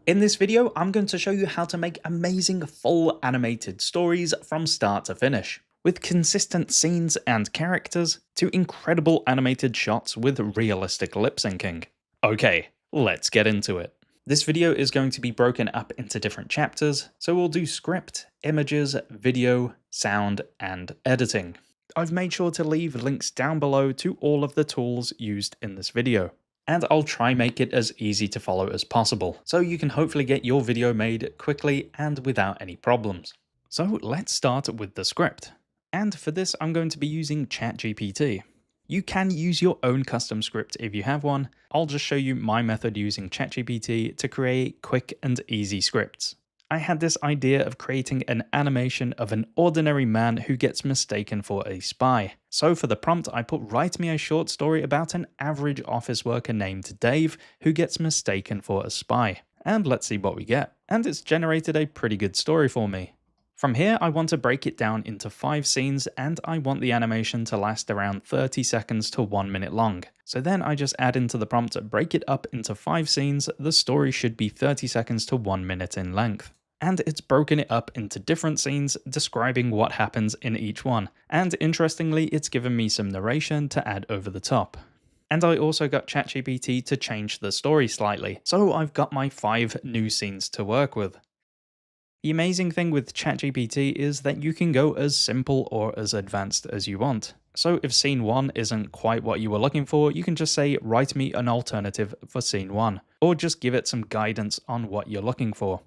In this video, I'm going to show you how to make amazing full animated stories from start to finish, with consistent scenes and characters to incredible animated shots with realistic lip syncing. Okay, let's get into it. This video is going to be broken up into different chapters, so we'll do script, images, video, sound, and editing. I've made sure to leave links down below to all of the tools used in this video. And I'll try make it as easy to follow as possible, so you can hopefully get your video made quickly and without any problems. So let's start with the script. And for this I'm going to be using ChatGPT. You can use your own custom script if you have one. I'll just show you my method using ChatGPT to create quick and easy scripts. I had this idea of creating an animation of an ordinary man who gets mistaken for a spy. So for the prompt, I put write me a short story about an average office worker named Dave who gets mistaken for a spy. And let's see what we get. And it's generated a pretty good story for me. From here, I want to break it down into 5 scenes and I want the animation to last around 30 seconds to 1 minute long. So then I just add into the prompt, break it up into 5 scenes, the story should be 30 seconds to 1 minute in length. And it's broken it up into different scenes describing what happens in each one. And interestingly, it's given me some narration to add over the top. And I also got ChatGPT to change the story slightly, so I've got my 5 new scenes to work with. The amazing thing with ChatGPT is that you can go as simple or as advanced as you want. So if scene 1 isn't quite what you were looking for, you can just say write me an alternative for scene 1, or just give it some guidance on what you're looking for.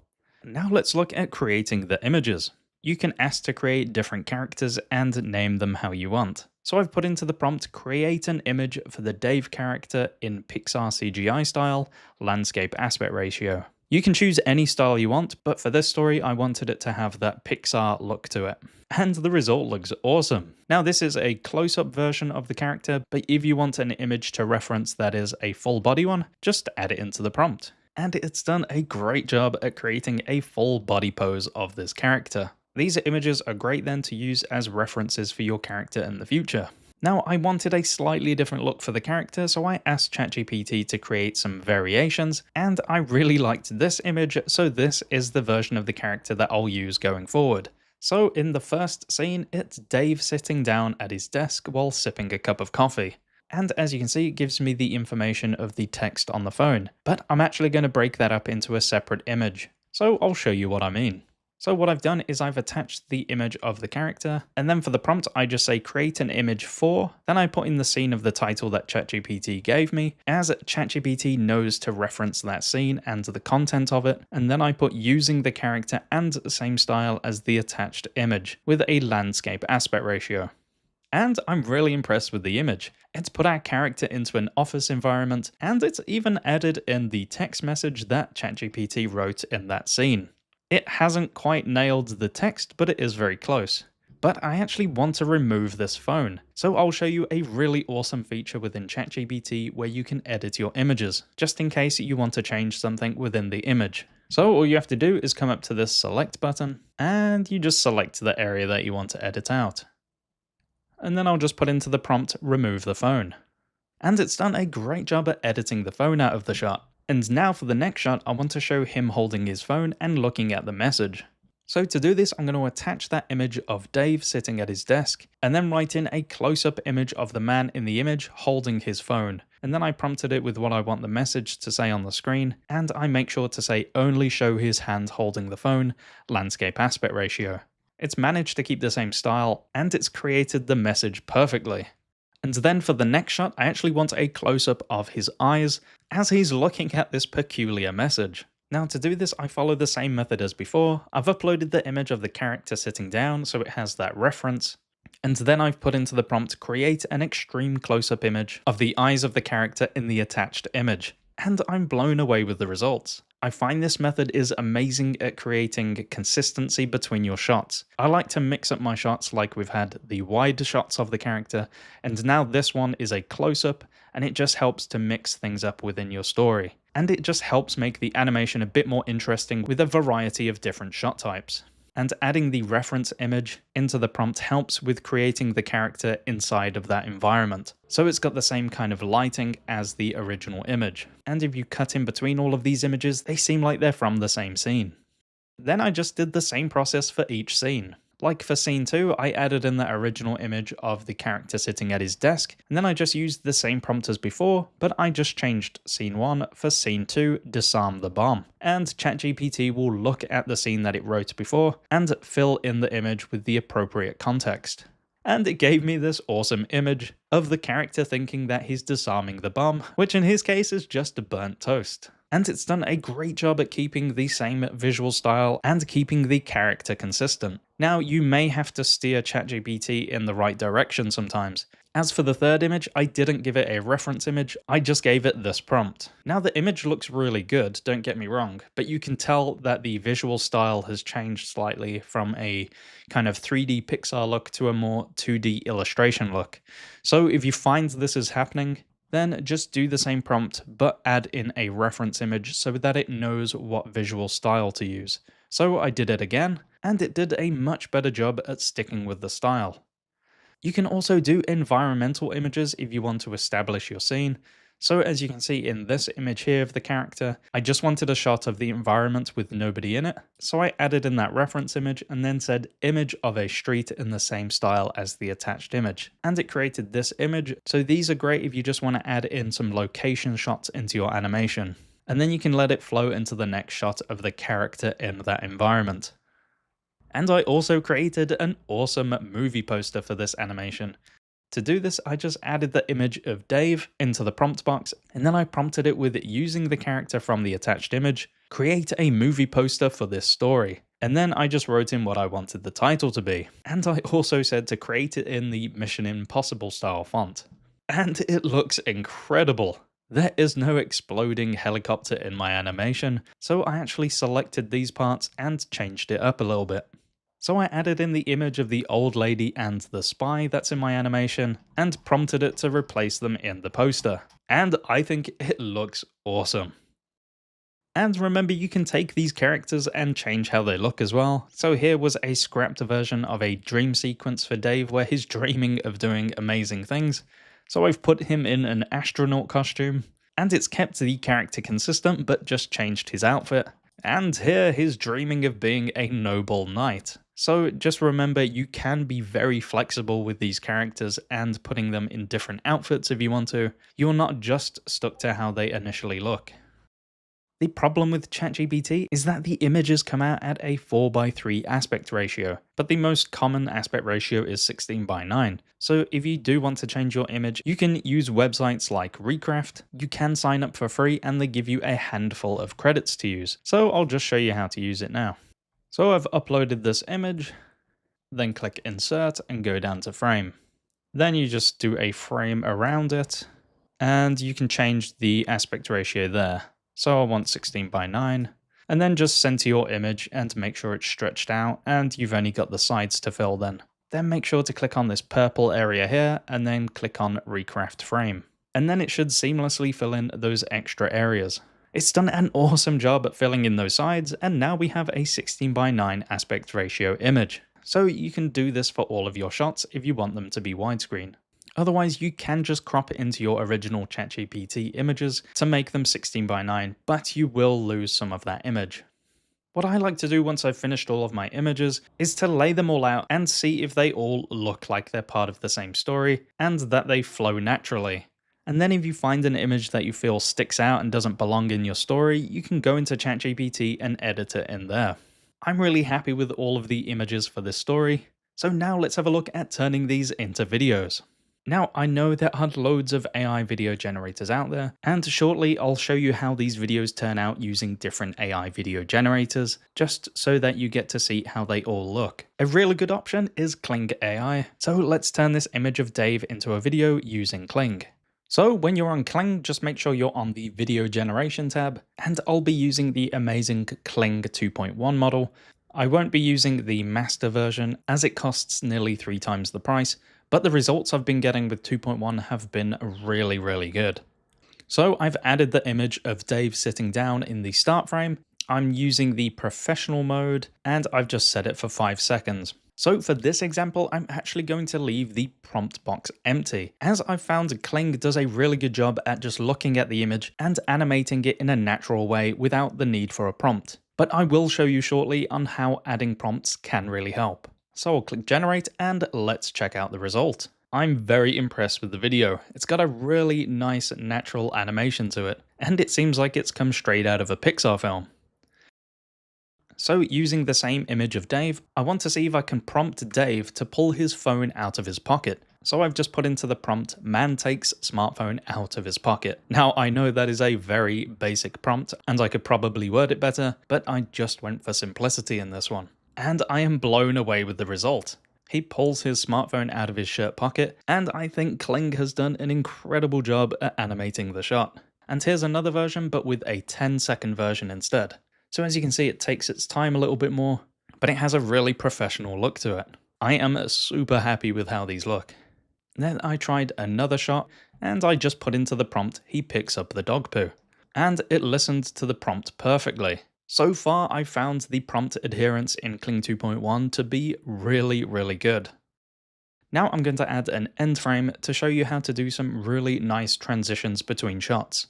Now let's look at creating the images. You can ask to create different characters and name them how you want. So I've put into the prompt, create an image for the Dave character in Pixar CGI style, landscape aspect ratio. You can choose any style you want, but for this story I wanted it to have that Pixar look to it. And the result looks awesome. Now this is a close-up version of the character, but if you want an image to reference that is a full body one, just add it into the prompt. And it's done a great job at creating a full body pose of this character. These images are great then to use as references for your character in the future. Now I wanted a slightly different look for the character, so I asked ChatGPT to create some variations, and I really liked this image, so this is the version of the character that I'll use going forward. So in the first scene, it's Dave sitting down at his desk while sipping a cup of coffee. And as you can see, it gives me the information of the text on the phone, but I'm actually going to break that up into a separate image. So I'll show you what I mean. So what I've done is I've attached the image of the character, and then for the prompt I just say create an image for, then I put in the scene of the title that ChatGPT gave me, as ChatGPT knows to reference that scene and the content of it, and then I put using the character and the same style as the attached image, with a landscape aspect ratio. And I'm really impressed with the image. It's put our character into an office environment, and it's even added in the text message that ChatGPT wrote in that scene. It hasn't quite nailed the text, but it is very close. But I actually want to remove this phone, so I'll show you a really awesome feature within ChatGPT where you can edit your images, just in case you want to change something within the image. So all you have to do is come up to this select button, and you just select the area that you want to edit out. And then I'll just put into the prompt, remove the phone. And it's done a great job at editing the phone out of the shot. And now for the next shot, I want to show him holding his phone and looking at the message. So to do this, I'm going to attach that image of Dave sitting at his desk, and then write in a close-up image of the man in the image holding his phone. And then I prompted it with what I want the message to say on the screen, and I make sure to say only show his hand holding the phone, landscape aspect ratio. It's managed to keep the same style, and it's created the message perfectly. And then for the next shot, I actually want a close-up of his eyes as he's looking at this peculiar message. Now to do this, I follow the same method as before. I've uploaded the image of the character sitting down so it has that reference. And then I've put into the prompt, create an extreme close-up image of the eyes of the character in the attached image. And I'm blown away with the results. I find this method is amazing at creating consistency between your shots. I like to mix up my shots like we've had the wide shots of the character, and now this one is a close-up, and it just helps to mix things up within your story. And it just helps make the animation a bit more interesting with a variety of different shot types. and adding the reference image into the prompt helps with creating the character inside of that environment. So it's got the same kind of lighting as the original image. And if you cut in between all of these images, they seem like they're from the same scene. Then I just did the same process for each scene. Like for scene 2, I added in the original image of the character sitting at his desk, and then I just used the same prompt as before, but I just changed scene 1 for scene 2, disarm the bomb. And ChatGPT will look at the scene that it wrote before and fill in the image with the appropriate context. And it gave me this awesome image of the character thinking that he's disarming the bomb, which in his case is just a burnt toast. And it's done a great job at keeping the same visual style and keeping the character consistent. Now, you may have to steer ChatGPT in the right direction sometimes. As for the third image, I didn't give it a reference image, I just gave it this prompt. Now the image looks really good, don't get me wrong, but you can tell that the visual style has changed slightly from a kind of 3D Pixar look to a more 2D illustration look. So if you find this is happening, then just do the same prompt, but add in a reference image so that it knows what visual style to use. So I did it again, and it did a much better job at sticking with the style. You can also do environmental images if you want to establish your scene. So as you can see in this image here of the character, I just wanted a shot of the environment with nobody in it, so I added in that reference image and then said image of a street in the same style as the attached image. And it created this image, so these are great if you just want to add in some location shots into your animation. And then you can let it flow into the next shot of the character in that environment. And I also created an awesome movie poster for this animation. To do this, I just added the image of Dave into the prompt box, and then I prompted it with using the character from the attached image, create a movie poster for this story. And then I just wrote in what I wanted the title to be. And I also said to create it in the Mission Impossible style font. And it looks incredible. There is no exploding helicopter in my animation, so I actually selected these parts and changed it up a little bit. So I added in the image of the old lady and the spy that's in my animation, and prompted it to replace them in the poster. And I think it looks awesome. And remember, you can take these characters and change how they look as well. So here was a scrapped version of a dream sequence for Dave where he's dreaming of doing amazing things. So I've put him in an astronaut costume, and it's kept the character consistent but just changed his outfit. And here he's dreaming of being a noble knight. So just remember, you can be very flexible with these characters and putting them in different outfits if you want to. You're not just stuck to how they initially look. The problem with ChatGPT is that the images come out at a 4:3 aspect ratio, but the most common aspect ratio is 16:9. So if you do want to change your image, you can use websites like Recraft. You can sign up for free and they give you a handful of credits to use. So I'll just show you how to use it now. So I've uploaded this image, then click insert and go down to frame. Then you just do a frame around it, and you can change the aspect ratio there. So I want 16:9, and then just center your image and make sure it's stretched out, and you've only got the sides to fill then. Then make sure to click on this purple area here, and then click on Recraft Frame. And then it should seamlessly fill in those extra areas. It's done an awesome job at filling in those sides, and now we have a 16:9 aspect ratio image. So you can do this for all of your shots if you want them to be widescreen. Otherwise, you can just crop it into your original ChatGPT images to make them 16:9, but you will lose some of that image. What I like to do once I've finished all of my images is to lay them all out and see if they all look like they're part of the same story and that they flow naturally. And then if you find an image that you feel sticks out and doesn't belong in your story, you can go into ChatGPT and edit it in there. I'm really happy with all of the images for this story, so now let's have a look at turning these into videos. Now, I know there are loads of AI video generators out there, and shortly I'll show you how these videos turn out using different AI video generators, just so that you get to see how they all look. A really good option is Kling AI, so let's turn this image of Dave into a video using Kling. So when you're on Kling, just make sure you're on the video generation tab, and I'll be using the amazing Kling 2.1 model. I won't be using the master version as it costs nearly 3 times the price, but the results I've been getting with 2.1 have been really good. So I've added the image of Dave sitting down in the start frame, I'm using the professional mode and I've just set it for 5 seconds. So for this example, I'm actually going to leave the prompt box empty, as I've found Kling does a really good job at just looking at the image and animating it in a natural way without the need for a prompt. But I will show you shortly on how adding prompts can really help. So I'll click generate and let's check out the result. I'm very impressed with the video. It's got a really nice natural animation to it, and it seems like it's come straight out of a Pixar film. So using the same image of Dave, I want to see if I can prompt Dave to pull his phone out of his pocket. So I've just put into the prompt, man takes smartphone out of his pocket. Now I know that is a very basic prompt and I could probably word it better, but I just went for simplicity in this one. And I am blown away with the result. He pulls his smartphone out of his shirt pocket, and I think Kling has done an incredible job at animating the shot. And here's another version, but with a 10-second version instead. So as you can see, it takes its time a little bit more, but it has a really professional look to it. I am super happy with how these look. Then I tried another shot, and I just put into the prompt, he picks up the dog poo. And it listened to the prompt perfectly. So far, I've found the prompt adherence in Kling 2.1 to be really good. Now I'm going to add an end frame to show you how to do some really nice transitions between shots.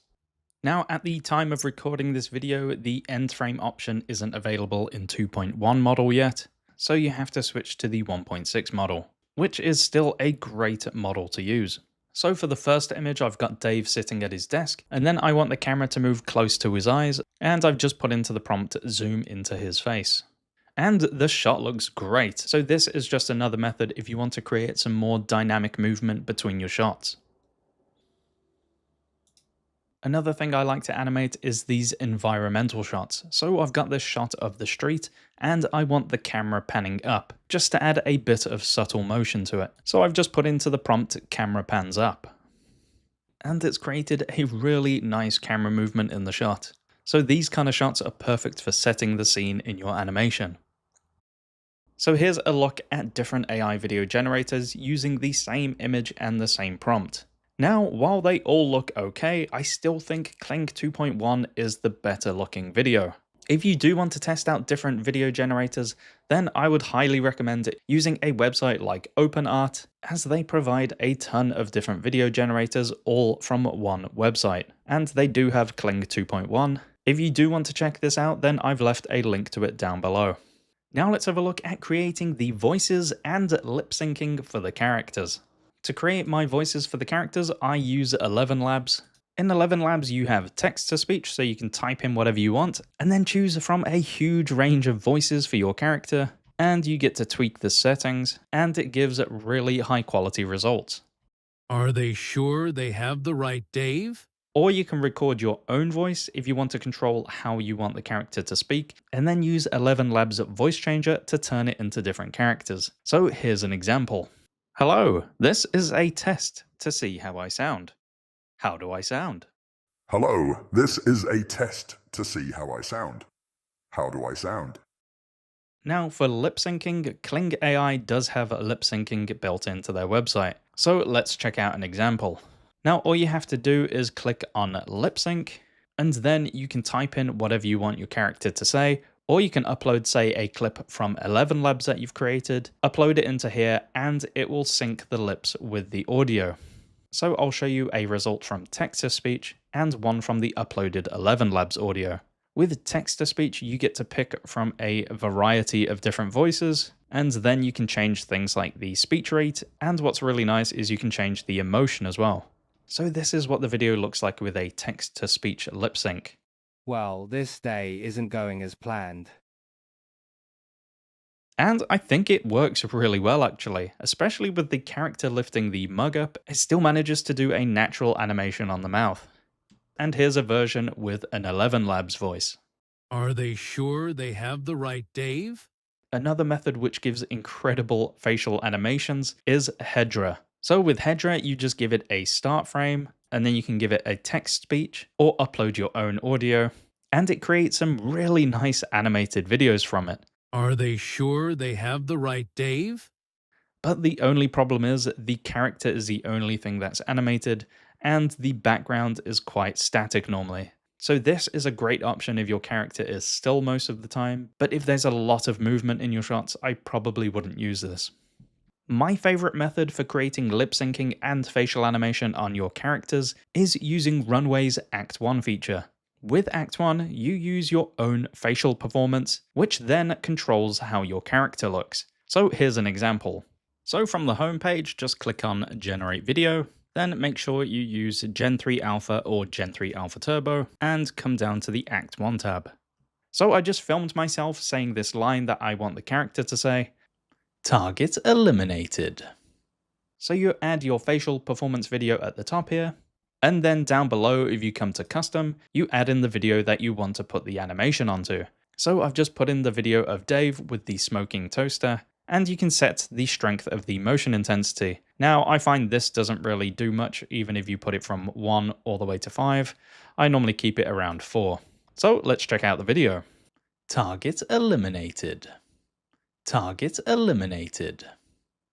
Now, at the time of recording this video, the end frame option isn't available in 2.1 model yet, so you have to switch to the 1.6 model, which is still a great model to use. So for the first image, I've got Dave sitting at his desk, and then I want the camera to move close to his eyes, and I've just put into the prompt, zoom into his face. And the shot looks great, so this is just another method if you want to create some more dynamic movement between your shots. Another thing I like to animate is these environmental shots. So I've got this shot of the street and I want the camera panning up, just to add a bit of subtle motion to it. So I've just put into the prompt camera pans up. And it's created a really nice camera movement in the shot. So these kind of shots are perfect for setting the scene in your animation. So here's a look at different AI video generators using the same image and the same prompt. Now, while they all look okay, I still think Kling 2.1 is the better looking video. If you do want to test out different video generators, then I would highly recommend using a website like OpenArt, as they provide a ton of different video generators all from one website. And they do have Kling 2.1. If you do want to check this out, then I've left a link to it down below. Now let's have a look at creating the voices and lip syncing for the characters. To create my voices for the characters, I use 11 Labs. In 11 Labs, you have text-to-speech, so you can type in whatever you want, and then choose from a huge range of voices for your character, and you get to tweak the settings, and it gives really high-quality results. Are they sure they have the right Dave? Or you can record your own voice if you want to control how you want the character to speak, and then use 11 Labs voice changer to turn it into different characters. So here's an example. Hello, this is a test to see how I sound. How do I sound? Hello, this is a test to see how I sound. How do I sound? Now for lip syncing, Kling AI does have lip syncing built into their website. So let's check out an example. Now all you have to do is click on lip sync, and then you can type in whatever you want your character to say, or you can upload, say, a clip from 11 Labs that you've created, upload it into here, and it will sync the lips with the audio. So I'll show you a result from text-to-speech and one from the uploaded 11 Labs audio. With text-to-speech, you get to pick from a variety of different voices, and then you can change things like the speech rate, and what's really nice is you can change the emotion as well. So this is what the video looks like with a text-to-speech lip sync. Well, this day isn't going as planned. And I think it works really well actually, especially with the character lifting the mug up, it still manages to do a natural animation on the mouth. And here's a version with an 11 Labs voice. Are they sure they have the right Dave? Another method which gives incredible facial animations is Hedra. So with Hedra, you just give it a start frame, and then you can give it a text speech or upload your own audio, and it creates some really nice animated videos from it. Are they sure they have the right Dave? But the only problem is the character is the only thing that's animated, and the background is quite static normally. So this is a great option if your character is still most of the time, but if there's a lot of movement in your shots, I probably wouldn't use this. My favorite method for creating lip syncing and facial animation on your characters is using Runway's Act 1 feature. With Act 1, you use your own facial performance, which then controls how your character looks. So here's an example. So from the home page, just click on Generate Video, then make sure you use Gen 3 Alpha or Gen 3 Alpha Turbo, and come down to the Act 1 tab. So I just filmed myself saying this line that I want the character to say, "Target eliminated." So you add your facial performance video at the top here, and then down below, if you come to custom, you add in the video that you want to put the animation onto. So I've just put in the video of Dave with the smoking toaster, and you can set the strength of the motion intensity. Now, I find this doesn't really do much, even if you put it from 1 all the way to 5. I normally keep it around 4. So let's check out the video. Target eliminated. Target eliminated.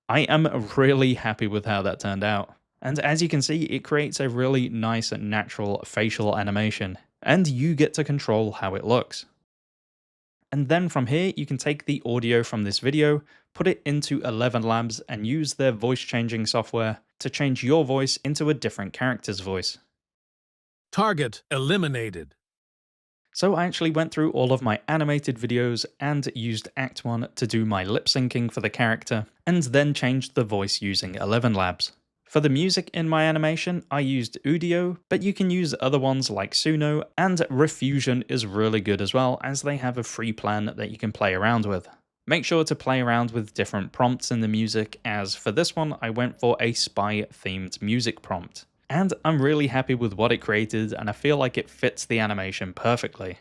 I am really happy with how that turned out. And as you can see, it creates a really nice and natural facial animation, and you get to control how it looks. And then from here, you can take the audio from this video, put it into 11 Labs, and use their voice changing software to change your voice into a different character's voice. Target eliminated. So I actually went through all of my animated videos and used Act 1 to do my lip syncing for the character, and then changed the voice using 11 Labs. For the music in my animation, I used Udio, but you can use other ones like Suno, and Refusion is really good as well, as they have a free plan that you can play around with. Make sure to play around with different prompts in the music, as for this one I went for a spy-themed music prompt. And I'm really happy with what it created, and I feel like it fits the animation perfectly.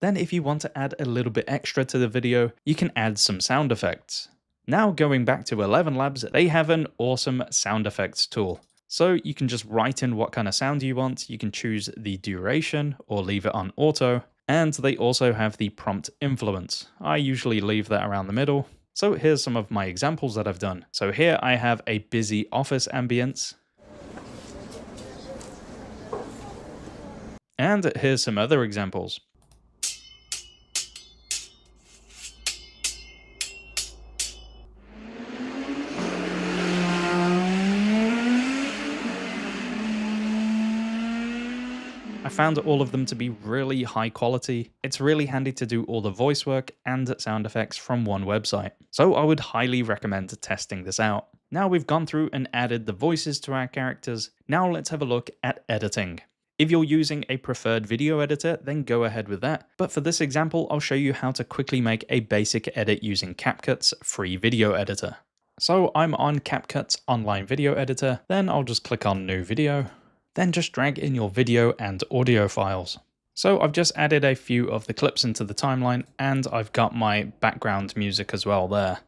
Then if you want to add a little bit extra to the video, you can add some sound effects. Now going back to 11 Labs, they have an awesome sound effects tool. So you can just write in what kind of sound you want, you can choose the duration or leave it on auto, and they also have the prompt influence. I usually leave that around the middle. So here's some of my examples that I've done. So here I have a busy office ambience. And here's some other examples. I found all of them to be really high quality. It's really handy to do all the voice work and sound effects from one website. So I would highly recommend testing this out. Now we've gone through and added the voices to our characters, now let's have a look at editing. If you're using a preferred video editor, then go ahead with that. But for this example, I'll show you how to quickly make a basic edit using CapCut's free video editor. So I'm on CapCut's online video editor, then I'll just click on New Video. Then just drag in your video and audio files. So I've just added a few of the clips into the timeline, and I've got my background music as well there.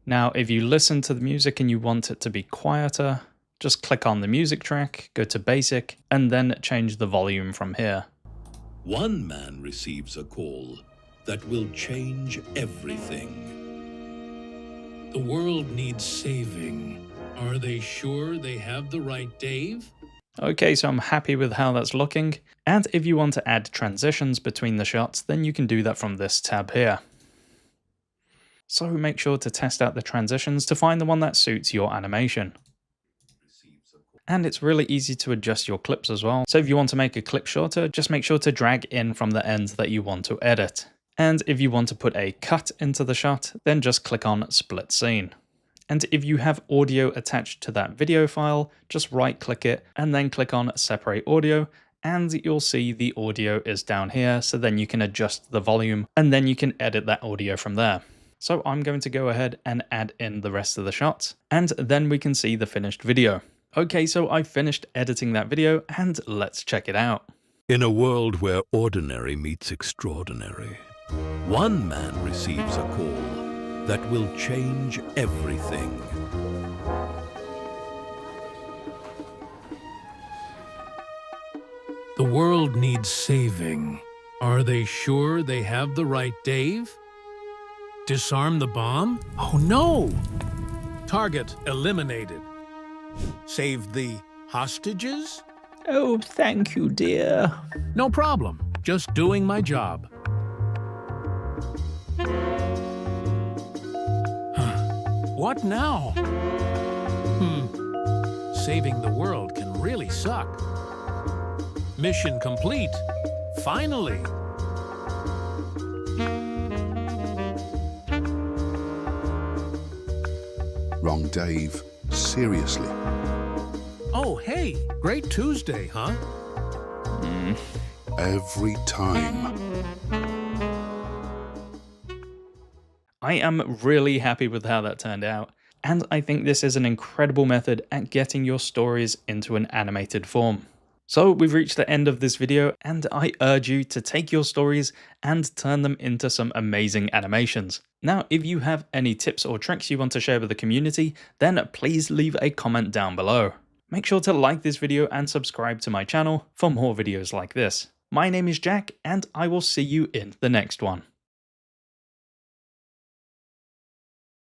Now, if you listen to the music and you want it to be quieter, just click on the music track, go to basic, and then change the volume from here. One man receives a call that will change everything. The world needs saving. Are they sure they have the right Dave? Okay, so I'm happy with how that's looking, and if you want to add transitions between the shots, then you can do that from this tab here. So make sure to test out the transitions to find the one that suits your animation. And it's really easy to adjust your clips as well, so if you want to make a clip shorter, just make sure to drag in from the end that you want to edit. And if you want to put a cut into the shot, then just click on Split Scene. And if you have audio attached to that video file, just right click it and then click on Separate Audio, and you'll see the audio is down here, so then you can adjust the volume and then you can edit that audio from there. So I'm going to go ahead and add in the rest of the shots, and then we can see the finished video. Okay, so I finished editing that video, and let's check it out. In a world where ordinary meets extraordinary, one man receives a call that will change everything. The world needs saving. Are they sure they have the right Dave? Disarm the bomb? Oh no! Target eliminated. Save the hostages? Oh, thank you, dear. No problem. Just doing my job. What now? Saving the world can really suck. Mission complete. Finally. Wrong Dave. Seriously. Oh, hey, great Tuesday, huh? Every time. I am really happy with how that turned out, and I think this is an incredible method at getting your stories into an animated form. So we've reached the end of this video, and I urge you to take your stories and turn them into some amazing animations. Now, if you have any tips or tricks you want to share with the community, then please leave a comment down below. Make sure to like this video and subscribe to my channel for more videos like this. My name is Jack, and I will see you in the next one.